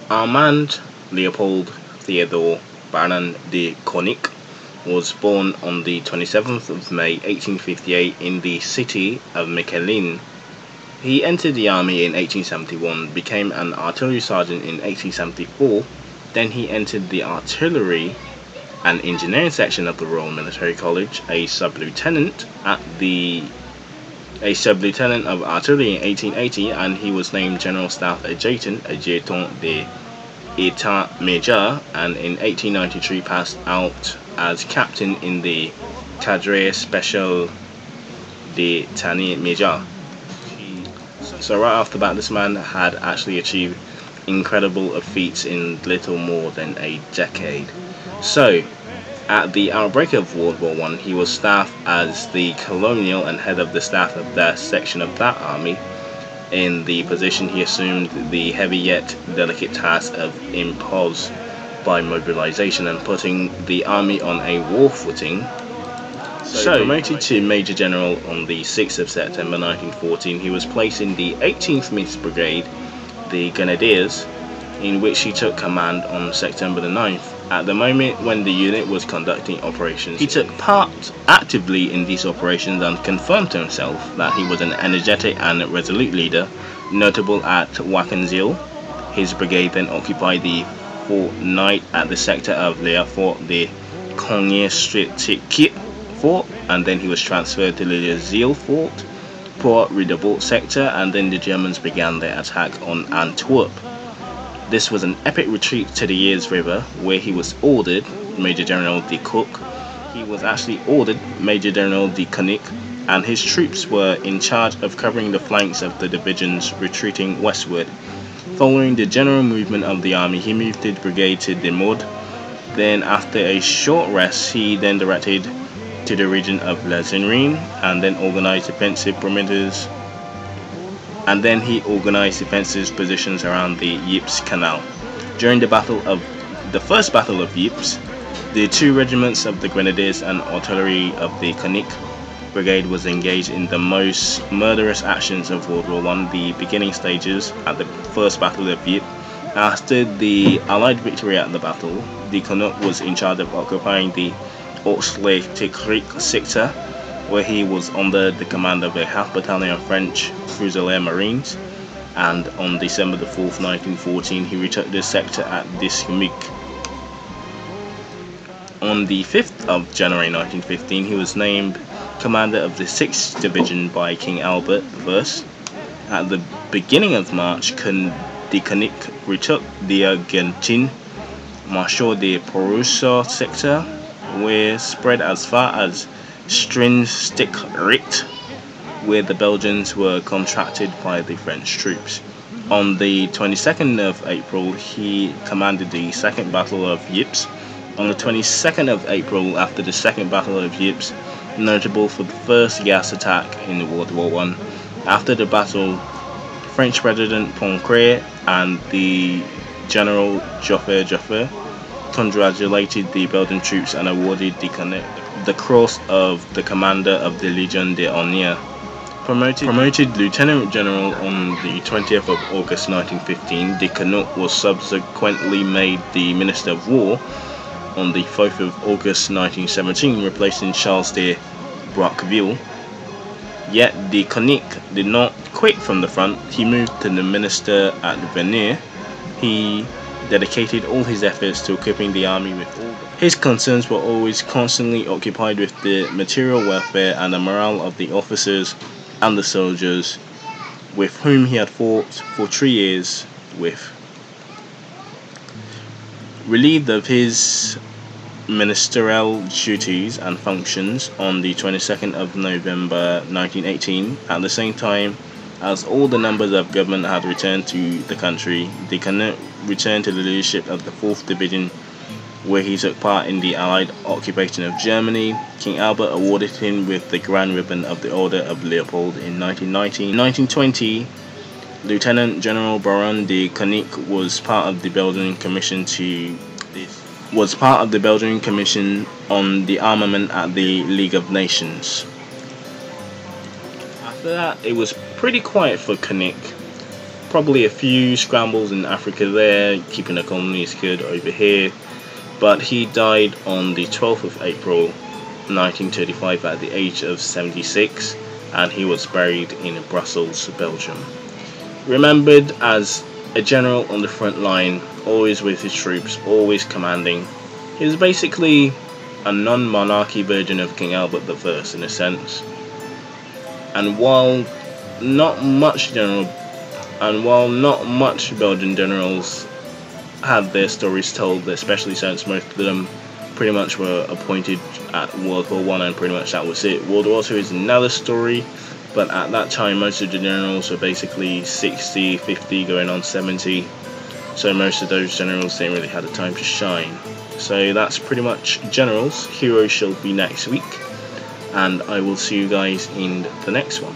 Armand Leopold Theodore Baron de Ceuninck was born on the 27th of May 1858 in the city of Mechelen. He entered the army in 1871, became an artillery sergeant in 1874, then he entered the artillery and engineering section of the Royal Military College, a sub-lieutenant of artillery in 1880, and he was named General Staff Adjutant de État Major, and in 1893 passed out as captain in the Cadre Special d'État Major. So right off the bat, this man had actually achieved incredible feats in little more than a decade. So, at the outbreak of World War I, he was staffed as the colonel and head of the staff of that section of that army. In the position, he assumed the heavy yet delicate task of impulse by mobilization and putting the army on a war footing. So, promoted to Major General on the 6th of September 1914, he was placed in the 18th Minsk Brigade, the Grenadiers, in which he took command on September the 9th. At the moment when the unit was conducting operations, he took part actively in these operations and confirmed to himself that he was an energetic and resolute leader, notable at Wackenzeil. His brigade then occupied the fortnight at the sector of Le Fort de Cognier Strategic Fort, and then he was transferred to the Zeil Fort, Port Redoubt sector, and then the Germans began their attack on Antwerp. This was an epic retreat to the Ears River, where he was ordered Major General de Cook. He was actually ordered Major General de Ceuninck, and his troops were in charge of covering the flanks of the divisions retreating westward. Following the general movement of the army, he moved his brigade to Demod. Then, after a short rest, he then directed to the region of La Zinrine, and then organized defensive perimeters. And then he organized defensive positions around the Ypres Canal. During the first battle of Ypres, the two regiments of the Grenadiers and artillery of the Ceuninck Brigade was engaged in the most murderous actions of World War I, the beginning stages at the first battle of Ypres. After the Allied victory at the battle, de Ceuninck was in charge of occupying the Auxerre-Ticric sector, where he was under the command of a half battalion of French Fusilier Marines, and on December the 4th, 1914, he retook this sector at Discamic. On the 5th of January 1915, he was named commander of the 6th Division by King Albert I. At the beginning of March, de Ceuninck retook the Argentine Marshal de Perusa sector, where spread as far as Strinstickricht, where the Belgians were contracted by the French troops. On the 22nd of April, he commanded the Second Battle of Ypres. On the 22nd of April, after the Second Battle of Ypres, notable for the first gas attack in World War I, after the battle, French President Poncare and the General Joffre congratulated the Belgian troops and awarded de Ceuninck the Cross of the Commander of the Legion d'Honneur. Promoted Lieutenant General on the 20th of August 1915, de Ceuninck was subsequently made the Minister of War on the 4th of August 1917, replacing Charles de Broqueville. Yet de Ceuninck did not quit from the front. He moved to the minister at Vernier. He dedicated all his efforts to equipping the army with all. His concerns were always constantly occupied with the material welfare and the morale of the officers and the soldiers with whom he had fought for 3 years with. Relieved of his ministerial duties and functions on the 22nd of November 1918, at the same time as all the members of government had returned to the country, de Ceuninck returned to the leadership of the 4th Division, where he took part in the Allied occupation of Germany. King Albert awarded him with the Grand Ribbon of the Order of Leopold in 1919. In 1920, Lieutenant General Baron de Ceuninck was part of the Belgian Commission on the armament at the League of Nations. After that, it was pretty quiet for Ceuninck. probably a few scrambles in Africa there, keeping the colonies good over here, but he died on the 12th of April 1935 at the age of 76, and he was buried in Brussels, Belgium. Remembered as a general on the front line, always with his troops, always commanding. He was basically a non-monarchy version of King Albert I in a sense. And while not much Belgian generals had their stories told, especially since most of them pretty much were appointed at World War One, and pretty much that was it. World War Two is another story, but at that time most of the generals were basically 60, 50, going on 70, so most of those generals didn't really have the time to shine. So that's pretty much generals. Heroes shall be next week, and I will see you guys in the next one.